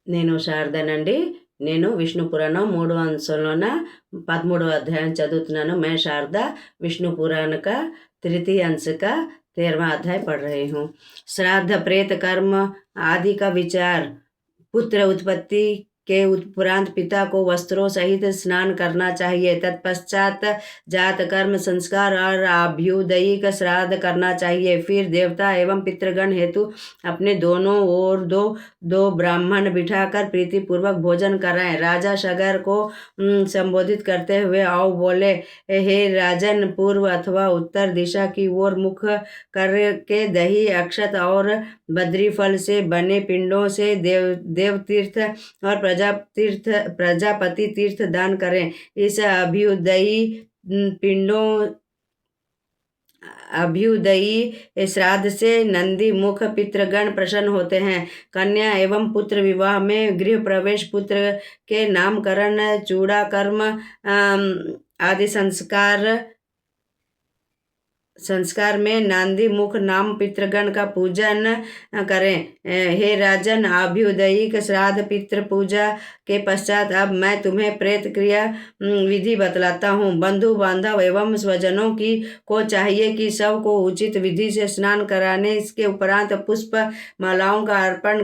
నేను శారదనండి. నేను విష్ణు పురాణం 3వ అంశంలోన 13వ अध्याय చదువుతున్నాను. मैं शारदा विष्णु पुराण का तृतीय अंश का 13वां अध्याय पढ़ रही हूँ। श्राद्ध प्रेत कर्म आदि का विचार। पुत्र उत्पत्ति के उपरांत पिता को वस्त्रों सहित स्नान करना चाहिए। तत्पश्चात जात कर्म संस्कार और अभ्युदयिक श्राद्ध करना चाहिए। फिर देवता एवं पितृगण हेतु अपने दोनों ओर दो दो ब्राह्मण बिठाकर प्रीतिपूर्वक भोजन कराएं। राजा सगर को संबोधित करते हुए आओ बोले, हे राजन, पूर्व अथवा उत्तर दिशा की ओर मुख करके दही, अक्षत और बद्री फल से बने पिंडों से देव तीर्थ और प्रजापति तीर्थ दान करें। इस अभ्युदयी श्राद्ध से नंदी मुख पितृगण प्रसन्न होते हैं। कन्या एवं पुत्र विवाह में गृह प्रवेश, पुत्र के नामकरण, चूड़ाकर्म आदि संस्कार में नांदी मुख नाम पितृगण का पूजन करें। हे राजन, अभ्युदयिक श्राद्ध पितृ पूजा के पश्चात अब मैं तुम्हें प्रेत क्रिया विधि बतलाता हूँ। बंधु बांधव एवं स्वजनों को चाहिए कि सब को उचित विधि से स्नान कराने इसके उपरांत पुष्प मालाओं का अर्पण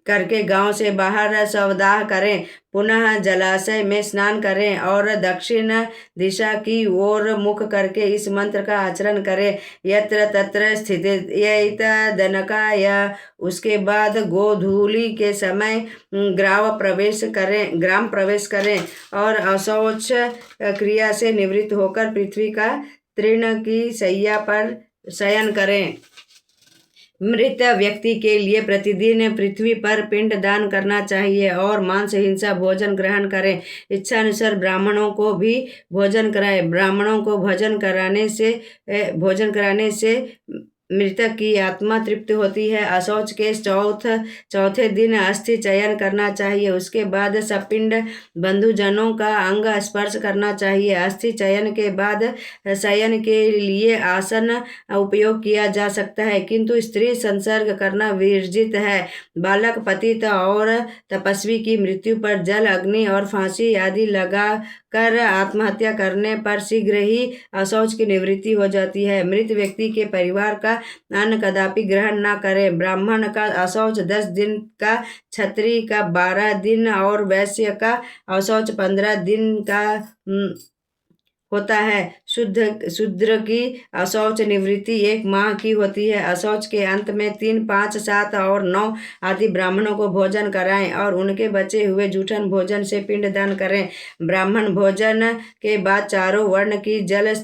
करके गांव से बाहर शवदाह करें। पुनः जलाशय में स्नान करें और दक्षिण दिशा की ओर मुख करके इस मंत्र का आचरण करें, यत्र तत्र स्थित दनकाय। उसके बाद गोधूली के समय ग्राम प्रवेश करें और अशौच क्रिया से निवृत्त होकर पृथ्वी का तृण की शैया पर शयन करें। मृत व्यक्ति के लिए प्रतिदिन पृथ्वी पर पिंड दान करना चाहिए और मांस हिंसा भोजन ग्रहण करें। इच्छानुसार ब्राह्मणों को भी भोजन कराएं। ब्राह्मणों को भोजन कराने से मृतक की आत्मा तृप्त होती है। अशौच के चौथे दिन अस्थि चयन करना चाहिए। उसके बाद सपिंड बंधुजनों का अंग स्पर्श करना चाहिए। अस्थि चयन के बाद शयन के लिए आसन उपयोग किया जा सकता है, किंतु स्त्री संसर्ग करना वर्जित है। बालक, पतित और तपस्वी की मृत्यु पर जल, अग्नि और फांसी आदि लगा कर आत्महत्या करने पर शीघ्र ही अशौच की निवृत्ति हो जाती है। मृत व्यक्ति के परिवार का अन्न कदापि ग्रहण न करें। ब्राह्मण का अशौच 10 दिन का, क्षत्रिय का 12 दिन और वैश्य का अशौच 15 दिन का होता है। शूद्र की अशौच निवृत्ति 1 माह की होती है। अशौच के अंत में 3, 5, 7 और 9 आदि ब्राह्मणों को भोजन कराएं और उनके बचे हुए जूठन भोजन से पिंड दान करें। ब्राह्मण भोजन के बाद चारों वर्ण की जल,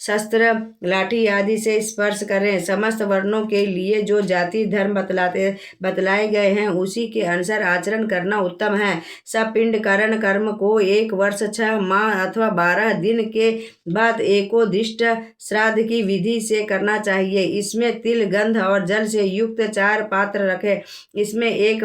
शस्त्र, लाठी आदि से स्पर्श करें। समस्त वर्णों के लिए जो जाति धर्म बतलाए गए हैं उसी के अनुसार आचरण करना उत्तम है। सब पिंडकरण कर्म को 1 वर्ष 6 माह अथवा 12 दिन के बाद एकोदिष्ट श्राद्ध की विधि से करना चाहिए। इसमें तिल, गंध और जल से युक्त 4 पात्र रखें। इसमें 1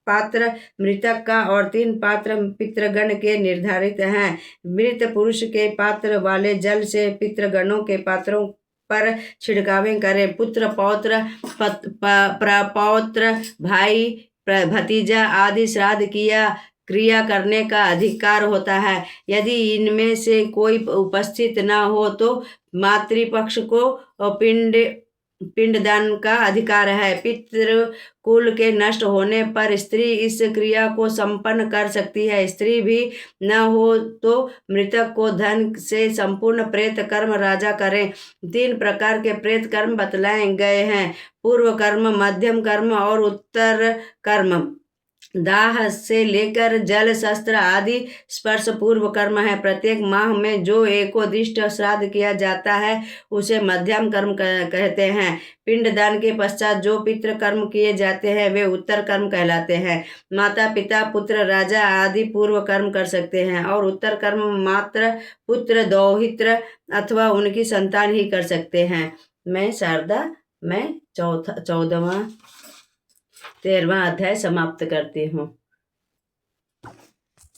पात्र मृतक का और 3 पात्र पितृगण के निर्धारित हैं। मृत पुरुष के पात्र वाले जल से पितृगणों के पात्रों पर छिड़कावें करें। पुत्र, पौत्र, प्रपौत्र, भाई, भतीजा आदि श्राद्ध क्रिया करने का अधिकार होता है। यदि इनमें से कोई उपस्थित न हो तो मातृपक्ष को पिंडदान का अधिकार है। पितृकुल के नष्ट होने पर स्त्री इस क्रिया को संपन्न कर सकती है। स्त्री भी न हो तो मृतक को धन से संपूर्ण प्रेत कर्म राजा करें। 3 प्रकार के प्रेत कर्म बतलाए गए हैं, पूर्व कर्म, मध्यम कर्म और उत्तर कर्म। दाह से लेकर जल, शस्त्र आदि स्पर्श पूर्व कर्म है। प्रत्येक माह में जो एकोदिष्ट श्राद्ध किया जाता है उसे मध्यम कर्म कहते हैं। पिंडदान के पश्चात जो पितृ कर्म किए जाते हैं वे उत्तर कर्म कहलाते हैं। माता, पिता, पुत्र, राजा आदि पूर्व कर्म कर सकते हैं और उत्तर कर्म मात्र पुत्र, दौहित्र अथवा उनकी संतान ही कर सकते हैं। मैं शारदा 13वां अध्याय समाप्त करती हूँ।